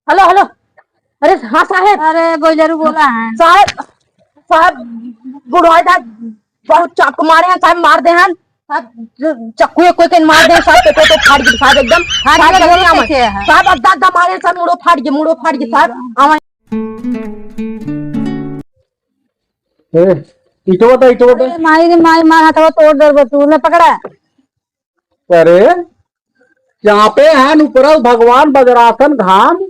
Hello hello. अरे हाँ साहब। अरे बोलरू बोला है। साहब साहब बुढ़ाई था, बहुत चाकू मारे हैं साहब, मार दे हैं साहब, चक्कू कोई के मार दे साहब, तो फाड़ गई साहब एकदम। फाड़ साहब गई, जल्दी बोलो आवे कैसे है? साहब, अद्धा अद्धा मारे साहब, मुड़ो फाड़ गई साहब आवे। इटो बता इटो बता। अरे माई रे माई, मार हाथ तोड़ दे तू ले पकड़ा। अरे यहाँ पे है ऊपर भगवान बजरासन धाम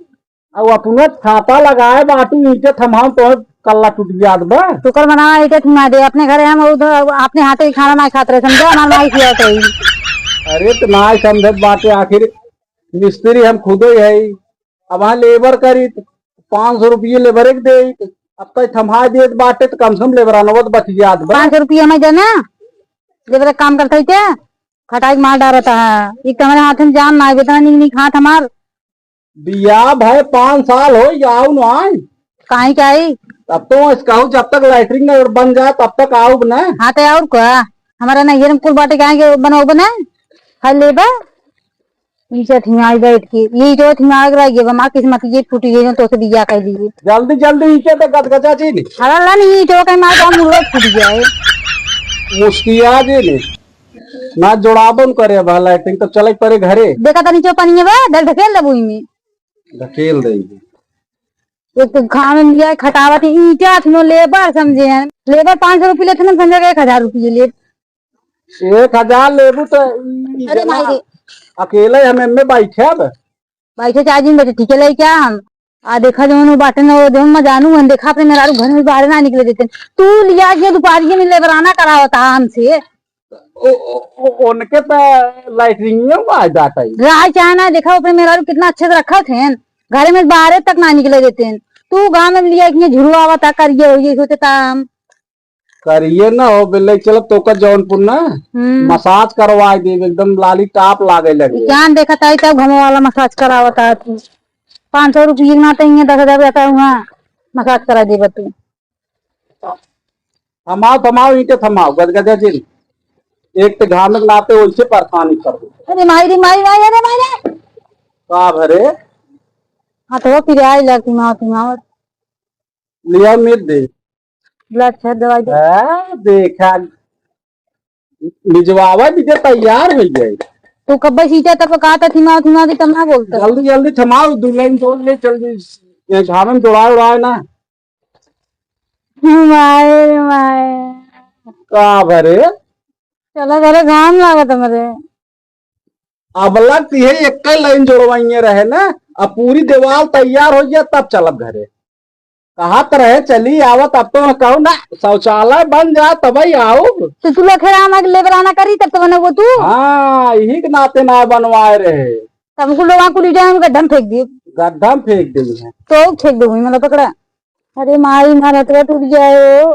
और अपना छाता लगाए बाटू नीचे थमाओ तो कल्ला टूट गया बा। शुक्र मना इटे थमा दे अपने घरे, हम उधर अपने हाथे ही खाना ना खाते रहे, समझा हमार माई किया तो ही। अरे तो ना समझत बाटे, आखिर मिस्त्री हम खुद ही है। अब वहाँ लेबर करी 500 रुपये लेबर एक दे, अब तक थमा दिए बाटे तो कम से कम लेबर अनवत बच गया बा। 500 रुपया में देना जब तक काम करते थे खटाई मार डालता है। एक तुम्हारे हाथ में जान ना बेटा, नहीं खात हमार बिया भाई 5 साल हो जाओ ना, कहीं क्या ही। तब तो इसका जब तक लैटरिन बन जाए तब तक आओ ना। हाँ तो और क्या, हमारा नहीं ये कुल बाटे कहेंगे बनाओ बना हल ले बा। नीचे थिमाई बैठ के ये जो थिमाई रही है, माँ किस्मत ये फूटी गई तो से बिया कह लीजिए। जल्दी जल्दी नीचे तो गदगदा जी नहीं हला नहीं जो कहीं मार मुर्गा फूट गया है। मुस्किया जी नहीं ना जोड़ाबन करे भा लाइटिंग तो चले परे घरे देखा था नीचे पानी है बा, डर ढकेल दबुई में धकेल देंगे। एक तो घाम में लिया खटावत ईटा थनो लेबर समझे हैं, लेबर 500 रुपये लेते ना, समझे 1000 रुपये ले। 1000 लेबू तो अरे माई रे अकेले हम में बैठे अब। भाई से चार्जिंग बैठे ठीक है ले क्या हम आ देखा जो बाटे ना वो जो मैं जानू हम देखा अपने मेरा घर में बाहर ना निकले देते। तू लिया के दोपहर में लेबर आना करा होता हमसे उनके तो लाइटिंग आ जाता है। राह चाहे ना देखा अपने मेरा कितना अच्छे से रखा थे, घर में बाहर तक ना निकले देते। तू गाँव में लिया कि झुरवा था करिए हो ये सोचता हम करिए ना हो बिल्ले चलो तो का जौनपुर ना मसाज करवा दे एकदम लाली टाप लागे लगे। ज्ञान देखा था तब घमो वाला मसाज करावता तू 500 रुपये ना तो 10,000 जाता हुआ मसाज करा दे तू। थमाओ थमाओ ईटे थमाओ गदगदा जी एक तो घाम लाते वैसे परेशानी कर दो। अरे माई रे माई माई अरे माई रे का भरे हाँ तो फिर आई लगती माँ लिया मिल दे ब्लड से दवाई दे। देखा भिजवावा दीजिए तैयार हो जाए। तू कब सीटा तब कहा थीमा की तब ना बोलता। जल्दी जल्दी थमाओ दुल्हन तोड़ ले जल्दी घाम में दौड़ा उड़ाए ना। माए माए का भरे चला घरे घाम लागत मेरे। अब लगती है एक लाइन जोड़वाइए रहे ना, अब पूरी दीवार तैयार हो गया तब चलब घरे। कहा तो रहे चली आवत, अब तो कहो ना शौचालय बन जाए तब ही आओ। तो तू लोग खेरा लेबर आना करी तब तो बने वो तू। हाँ यही के नाते ना बनवाए रहे, तब कुल लोग कुल जाए गड्ढा में फेंक दिए गड्ढा में फेंक दी है तो फेंक दूंगी मतलब पकड़ा। अरे माई मारा तो टूट जाए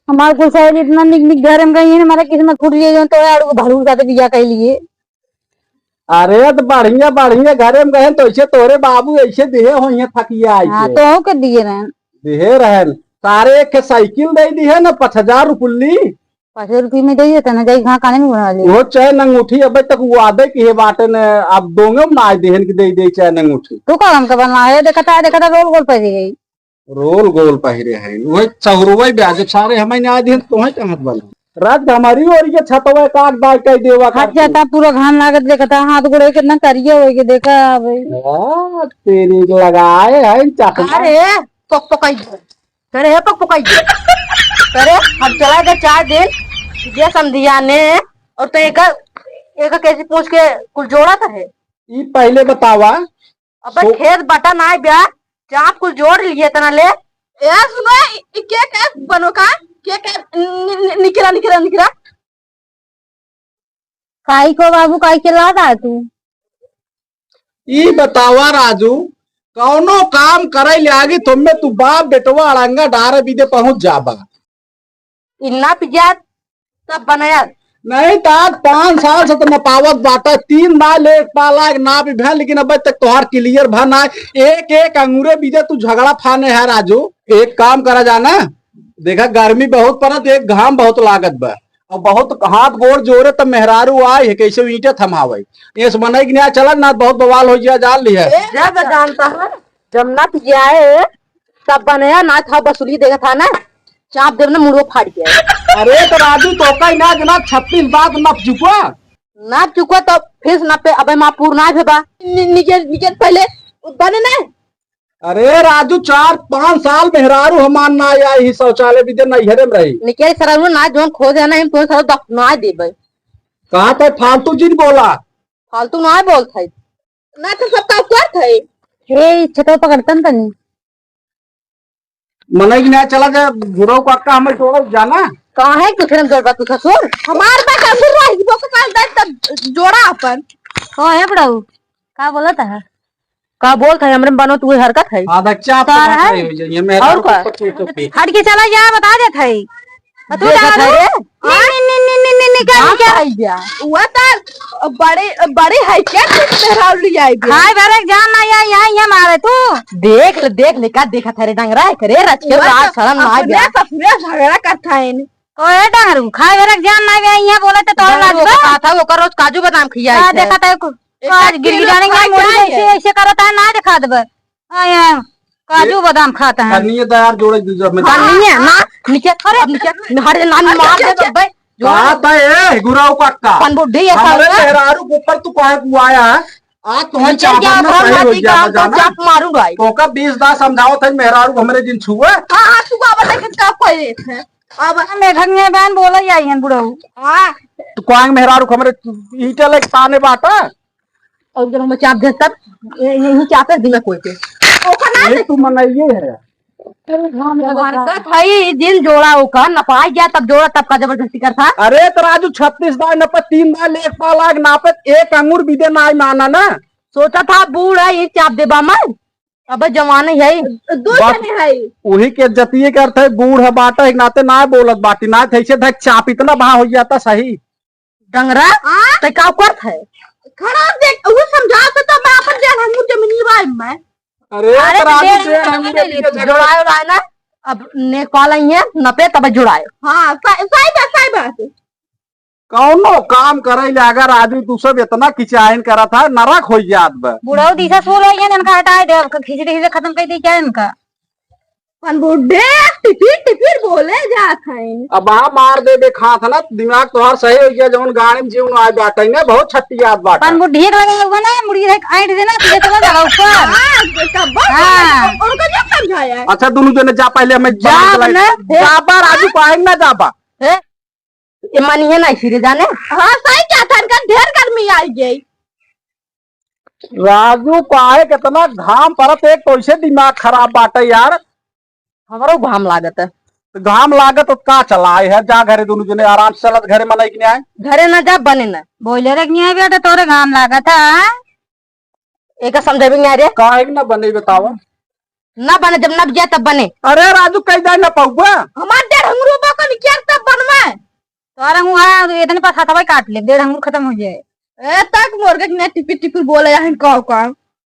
हमारे कुल सहेली इतना निक निक घर में गई है, हमारा किस्मत फूट गई तो आड़ू भालू जाते बिया कह लिए। अरे तो बढ़िया बढ़िया घरे में गए तो ऐसे तोरे बाबू ऐसे दिहे हो थकिया हाँ तो कर दिए रहे दिहे रहन सारे एक साइकिल दे दी है ना 5000 रुपये 500 रुपये में दे देता ना जाई घास खाने में बना ले। वो चैन अंगूठी अब तक वो आदे की है बाटे ने अब दोंगे ना देहन की दे चैन अंगूठी। तू का हमका बनवाए देखा था रोल गोल पैसे गई रोल गोल पहिरे है वही सहुरुआ ब्याज सारे हमें ना देहन तो है कहां बना रात हमारी और ये छतवा काट बाय कह देवा हट जाता पूरा घाम लागत देखा हाथ गोड़े कितना करिए हो देखा भाई। तेरी लगाए है चकना। अरे पक पकाई करे है पक पकाई करे हम चला गए 4 दिन ये समझिया ने, और तो एक कैसे पूछ के कुल जोड़ा था है। ये पहले बतावा अब खेत बटा ना ब्याह चाप कुल जोड़ लिए तना ले ए सुनो के बनो का के निकला निकला निकला काई को बाबू काई के लाद आ तू ये बतावा राजू कौनो काम करे ले आगे तुम्हें तू बाप बेटवा अड़ंगा डारे बीदे पहुंच जाबा इन्ना पिजा तब बनाया नहीं ताक 5 साल से तो न पावत बाटा 3 बार ले पाला ना भी भैन, लेकिन अब तक तोहार क्लियर भा ना एक एक अंगूरे बीजे तू झगड़ा फाने है राजू। एक काम करा जाना देखा गर्मी बहुत पड़त एक घाम बहुत लागत बा, और बहुत हाथ गोड़ जोरे तब मेहरारू आए है कैसे ईंटे थमावे ये मने कि नहीं चला ना बहुत बवाल हो गया जान ली है। जब जानता है जब नप जाए तब बनाया ना था वसूली देगा था ना चाप देव ने मुड़ो फाड़ गया। अरे तो राजू तो का ना जना 36 बात नप चुका नाप चुका तो फिर नपे अब माँ पूर्णा भेबा नीचे नीचे पहले बने ना। अरे राजू 4-5 साल मेहरारू हमान ना आया ही शौचालय भी दे नैहरे में रही निकल सर ना जोन खोज है ना हम तो सर दफना देबे कहा था फालतू चीज बोला फालतू ना बोल थे ना तो सबका कर थे हे छतो पकड़तन तनी मने कि नहीं चला जा गुरु को अक्का हमें छोड़ो जाना कहाँ है कुछ हम जोड़बा तू ससुर हमार पे कसुर रही वो के पास दे तब जोड़ा अपन कौन है बड़ाऊ का बोलत है का बोल थे हमरे बनो तू हरकत है आधा चाप तार है? ये मेहरारू और को पेटो पे हट के चला जा बता दे थई तू देखा जा था रे नी क्या आई गया वो तो बड़े है क्या मेहरारू ले आई गया खाए भरे जान ना या मारे तू देख ले का देखा था रे डंगरा है करे रच के रात शर्म ना आ गया ससुरे झगड़ा करता है ओए डांगरू खाए भरे जान ना या बोले तो तोड़ लाज कहा था वो कर रोज काजू बादाम खिया हां देखा था आज गिरगिराने का मोड़ी ऐसे करता है ना दिखा देबे आया काजू बादाम खाता है करनी है दयार जोड़े दूसरा में नहीं है ना नीचे अरे नीचे हरे नाम मार दे तो भाई कहा था ए गुरु को अक्का पन बुड्ढी ऐसा हमारे हुआ मेहरारू के ऊपर तू कहे को आया है आज तुम्हें नीचे क्या चापना हम सही हो हाथी गया का जाना चाप मारूंगा तो का 20 दा समझाओ थे मेहरारू को हमरे दिन छुए हां तू का बता के का कोई थे अब लेखक में बहन बोला जाई हैं बुढ़ऊ हां तो कोई मेहरारू को हमरे ईटे ले ताने बाटा और जब हम चाप दे तब यही चापे दिन में कोई पे ओका ना ये तू मनाइए है हरकत है दिन जोड़ा ओका नपाई गया तब जोड़ा तब का जबरदस्ती कर था अरे तो राजू 36 दाई नपे 3 दाई लेख पाला नापे एक अंगूर भी दे ना माना ना सोचा था बूढ़ है ये चाप देबा मैं अब जवान है दो जने है वही के इज्जतिये करते है बूढ़ है बाटा एक नाते ना बोलत बाटी ना ऐसे धक चाप इतना बहा हो जाता सही डंगरा ते का करत है खड़ा देख वो समझा तो मैं अपन जान हम जमीनी भाई मैं अरे तो राजू से अंगूर जोड़ायो रहा ना अब नेपाल आई है नपे तब जुड़ायो हां सही बात कौनो काम करे ले अगर राजू तू सब इतना किचाइन करा था नरक हो जात बा बुढ़ऊ दिशा सोल है ये इनका हटाए दे खिचड़ी से खत्म कर दी क्या इनका पन बुड्ढे टिपिर बोले जात है अब वहां मार दे बे खात ना दिमाग तोहार सही हो गया जवन गाड़ी में जीवन आ बाटा ने बहुत छट्टी याद बाटा पन बुढ़ी लगे लोग ना मुड़ी है आइट देना सीधे चला जाओ ऊपर हां उनको जब समझाया अच्छा दोनों जने जा पहले हमें जाबा राजू पाएंगे ना जाबा ये मानिए ना फिर जाने हां सही क्या था इनका ढेर गर्मी आई गई राजू पाए कितना घाम परत एक तो इसे दिमाग खराब बाटे यार हमारो घाम लागत है तो घाम लागत तो का चलाए है जा घरे दोनों जने आराम से चलत घरे मनाई कि नहीं आए घरे ना जा बने ना बोले रे नहीं बेटा तोरे घाम लागा था एक समझेबे नहीं रे काहे ना बने बताओ ना बने जब नब जाए तब बने अरे राजू कई जाए ना पहुआ हमार डेढ़ अंगूर को निकाल तब बनवा तोरा मुंह इतने पास हाथ काट ले 1.5 अंगूर खत्म हो जाए ए तक मोर के टिपिर बोले यहाँ कहो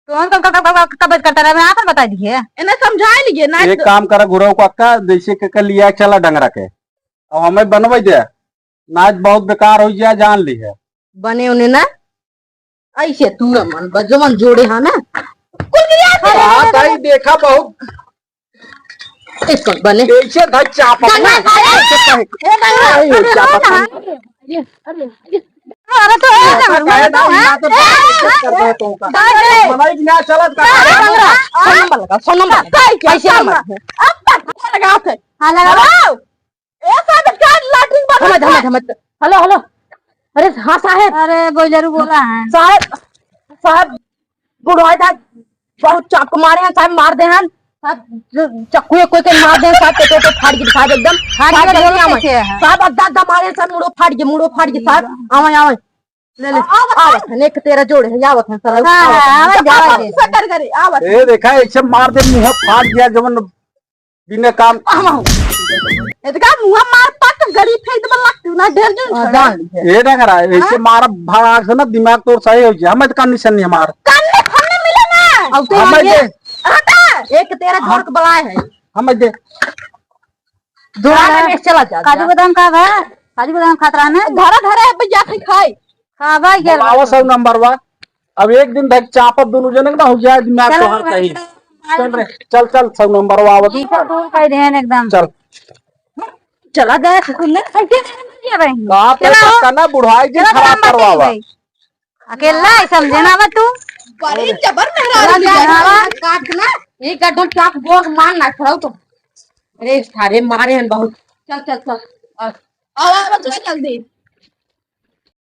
तो कब करता रहा मैं आकर बता दिए इन्हें समझा लीजिए ना एक काम करा गुरु को अक्का जैसे के लिया चला डंगरा के अब हमें बनवे दे नाच बहुत बेकार हो गया जान ली है बने उन्हें ना ऐसे तू मन बजमन जोड़े है ना कहीं देखा बहुत एक बने ऐसे धक चाप अरे तो हेलो हेलो अरे हाँ साहेब अरे बोलरू बोला है साहब बुढ़वा था बहुत चाकू मारे हैं साहब मार दे हैं चक्कू कोई के मार दे साहब तो फाड़ के साहब एकदम साहब अद्धा अद्धा मारे साहब मुड़ो फाड़ के साहब आवे आवे ले ले आवत है नेक तेरा जोड़े है आवत है सर सटर करे आवत ए देखा ऐसे मार दे मुंह फाड़ दिया जवन बिना काम एतका मुंह मार पट गड़ी फेंक दे लगती ना ढेर जन जान ये ना करा ऐसे मार भाग से ना दिमाग तोर सही हो गया हमें कंडीशन नहीं हमार कान खाने मिले ना अब तो हमें दे हटा एक तेरा जोड़ के बुलाए है हमें दे दुआ में चला जा काजू बादाम का है काजू बादाम खात रहा ना धरा धरा है भैया खाए हाँ भाई चल आवा सब नंबर वा अब एक दिन तक चापत दोनों जने ना हो जाए दिमाग तो हर कहीं चल रे चल चल सब नंबर वा आवत कह दे एकदम चल चला गया खुलने कहा पे करना बुढ़ाई जी खराब करवावा अकेला है समझे ना तू बड़ी जबर मेहरा काट ना एक गड्ढा चाक बोग मारना खड़ा तो अरे सारे मारे हैं बहुत चल चल चल आ जल्दी